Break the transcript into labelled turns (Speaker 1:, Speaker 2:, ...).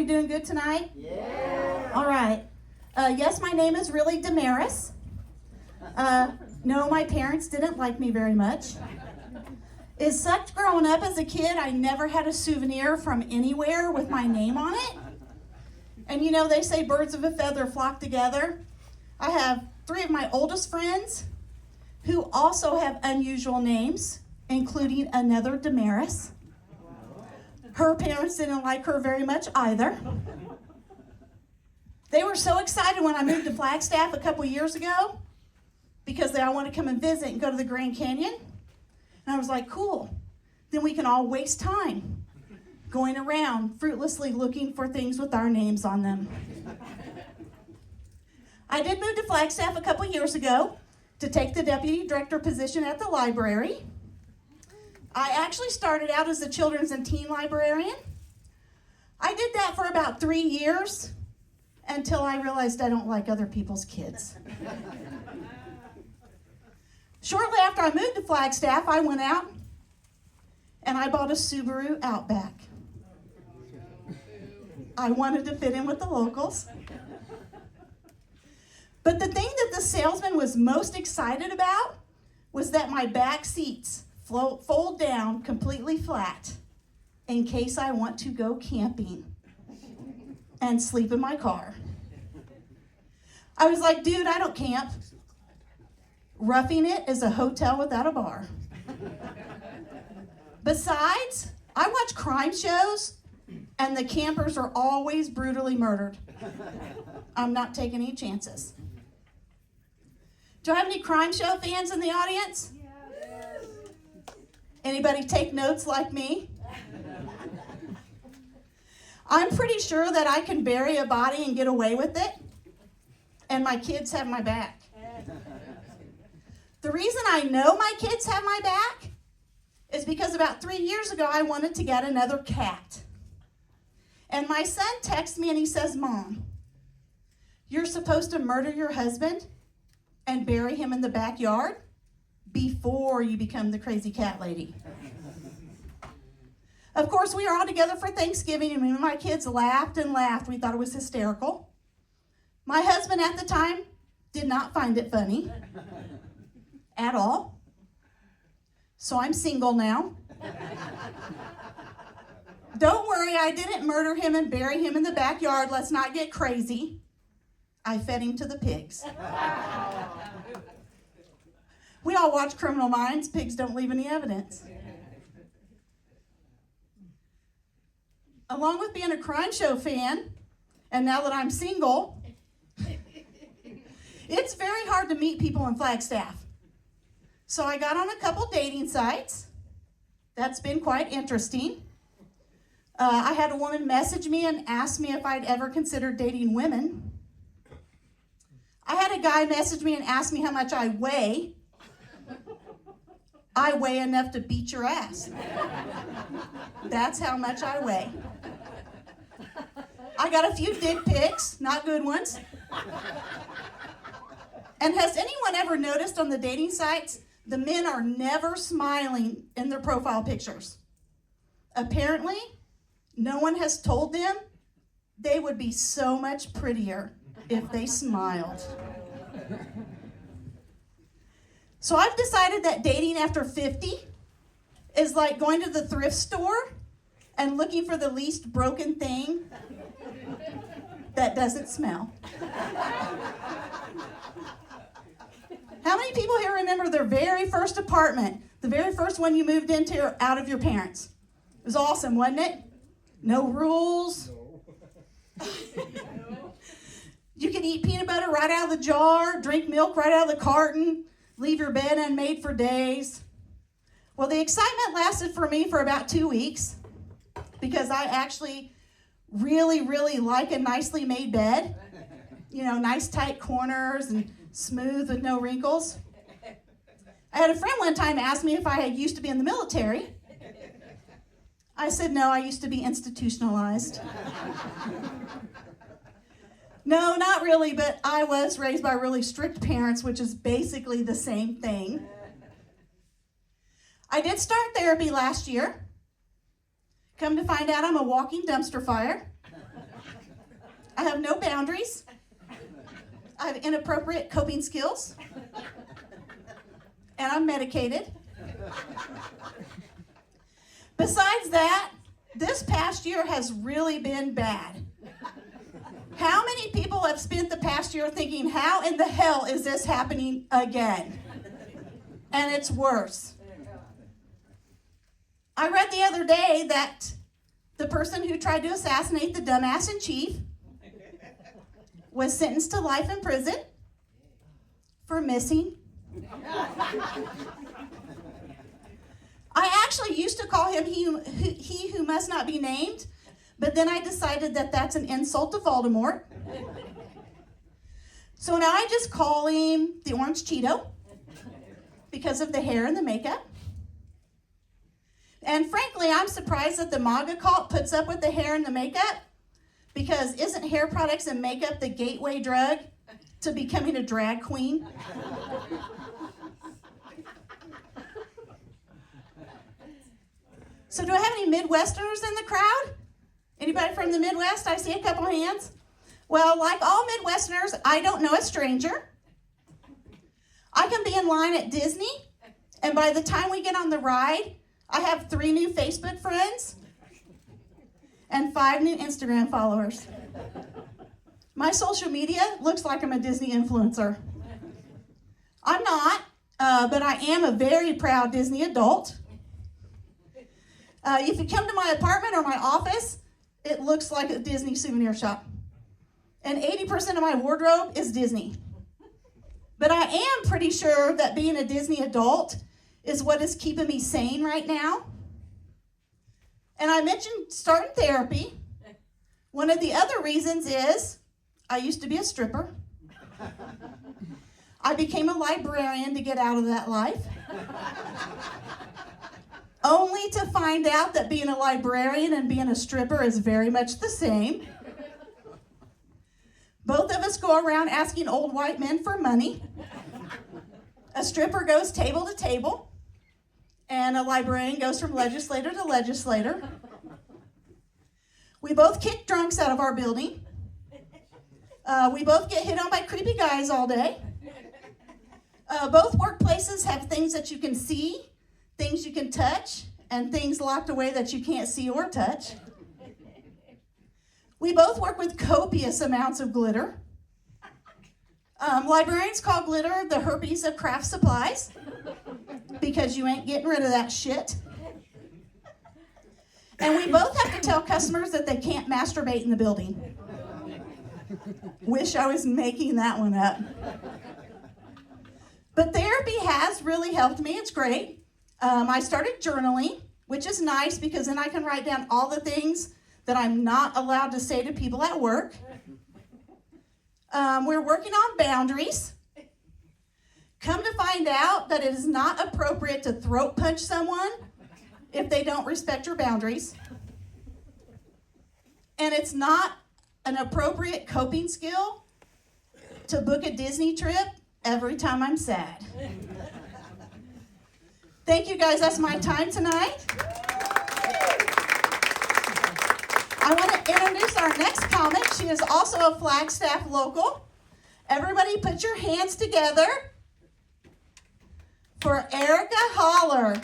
Speaker 1: doing good tonight?
Speaker 2: Yeah.
Speaker 1: All right. Yes, my name is really Damaris. No, my parents didn't like me very much. It sucked growing up as a kid. I never had a souvenir from anywhere with my name on it. And you know, they say birds of a feather flock together. I have 3 of my oldest friends who also have unusual names, including another Damaris. Her parents didn't like her very much either. They were so excited when I moved to Flagstaff a couple years ago because they all wanted to come and visit and go to the Grand Canyon. And I was like, cool. Then we can all waste time going around fruitlessly looking for things with our names on them. I did move to Flagstaff a couple years ago to take the deputy director position at the library. I actually started out as a children's and teen librarian. I did that for about 3 years until I realized I don't like other people's kids. Shortly after I moved to Flagstaff, I went out and I bought a Subaru Outback. I wanted to fit in with the locals. But the thing that the salesman was most excited about was that my back seats fold down completely flat in case I want to go camping and sleep in my car. I was like, dude, I don't camp. Roughing It is a hotel without a bar. Besides, I watch crime shows, and the campers are always brutally murdered. I'm not taking any chances. Do I have any crime show fans in the audience? Yes. Anybody take notes like me? I'm pretty sure that I can bury a body and get away with it, and my kids have my back. The reason I know my kids have my back is because about 3 years ago, I wanted to get another cat. And my son texts me and he says, Mom, you're supposed to murder your husband and bury him in the backyard before you become the crazy cat lady. Of course, we were all together for Thanksgiving, and me and my kids laughed and laughed. We thought it was hysterical. My husband at the time did not find it funny at all. So I'm single now. Don't worry, I didn't murder him and bury him in the backyard. Let's not get crazy. I fed him to the pigs. We all watch Criminal Minds. Pigs don't leave any evidence. Along with being a crime show fan, and now that I'm single, it's very hard to meet people in Flagstaff. So I got on a couple dating sites. That's been quite interesting. I had a woman message me and ask me if I'd ever considered dating women. I had a guy message me and ask me how much I weigh. I weigh enough to beat your ass. That's how much I weigh. I got a few dick pics, not good ones. And has anyone ever noticed on the dating sites, the men are never smiling in their profile pictures? Apparently, no one has told them they would be so much prettier if they smiled. So I've decided that dating after 50 is like going to the thrift store and looking for the least broken thing that doesn't smell. How many people here remember their very first apartment, the very first one you moved into out of your parents? It was awesome, wasn't it? No rules. You can eat peanut butter right out of the jar, drink milk right out of the carton, leave your bed unmade for days. Well, the excitement lasted for me for about 2 weeks because I actually really, really like a nicely made bed. You know, nice tight corners and smooth with no wrinkles. I had a friend one time ask me if I had used to be in the military. I said, no, I used to be institutionalized. No, not really, but I was raised by really strict parents, which is basically the same thing. I did start therapy last year. Come to find out, I'm a walking dumpster fire. I have no boundaries. I have inappropriate coping skills. And I'm medicated. Besides that, this past year has really been bad. How many people have spent the past year thinking, how in the hell is this happening again? And it's worse. I read the other day that the person who tried to assassinate the dumbass in chief was sentenced to life in prison for missing. I actually used to call him he who must not be named, but then I decided that that's an insult to Voldemort. So now I just call him the Orange Cheeto because of the hair and the makeup. And frankly, I'm surprised that the MAGA cult puts up with the hair and the makeup, because isn't hair products and makeup the gateway drug to becoming a drag queen? So do I have any Midwesterners in the crowd? Anybody from the Midwest? I see a couple hands. Well, like all Midwesterners, I don't know a stranger. I can be in line at Disney, and by the time we get on the ride, I have 3 new Facebook friends and 5 new Instagram followers. My social media looks like I'm a Disney influencer. I'm not, but I am a very proud Disney adult. If you come to my apartment or my office, it looks like a Disney souvenir shop. And 80% of my wardrobe is Disney. But I am pretty sure that being a Disney adult is what is keeping me sane right now. And I mentioned starting therapy. One of the other reasons is I used to be a stripper. I became a librarian to get out of that life. Only to find out that being a librarian and being a stripper is very much the same. Both of us go around asking old white men for money. A stripper goes table to table, and a librarian goes from legislator to legislator. We both kick drunks out of our building. We both get hit on by creepy guys all day. Both workplaces have things that you can see, things you can touch, and things locked away that you can't see or touch. We both work with copious amounts of glitter. Librarians call glitter the herpes of craft supplies because you ain't getting rid of that shit. And we both have to tell customers that they can't masturbate in the building. Wish I was making that one up. But therapy has really helped me. It's great. I started journaling, which is nice because then I can write down all the things that I'm not allowed to say to people at work. We're working on boundaries. Come to find out that it is not appropriate to throat punch someone if they don't respect your boundaries. And it's not an appropriate coping skill to book a Disney trip every time I'm sad. Thank you guys, that's my time tonight. I want to introduce our next comic. She is also a Flagstaff local. Everybody put your hands together for Erica Holler.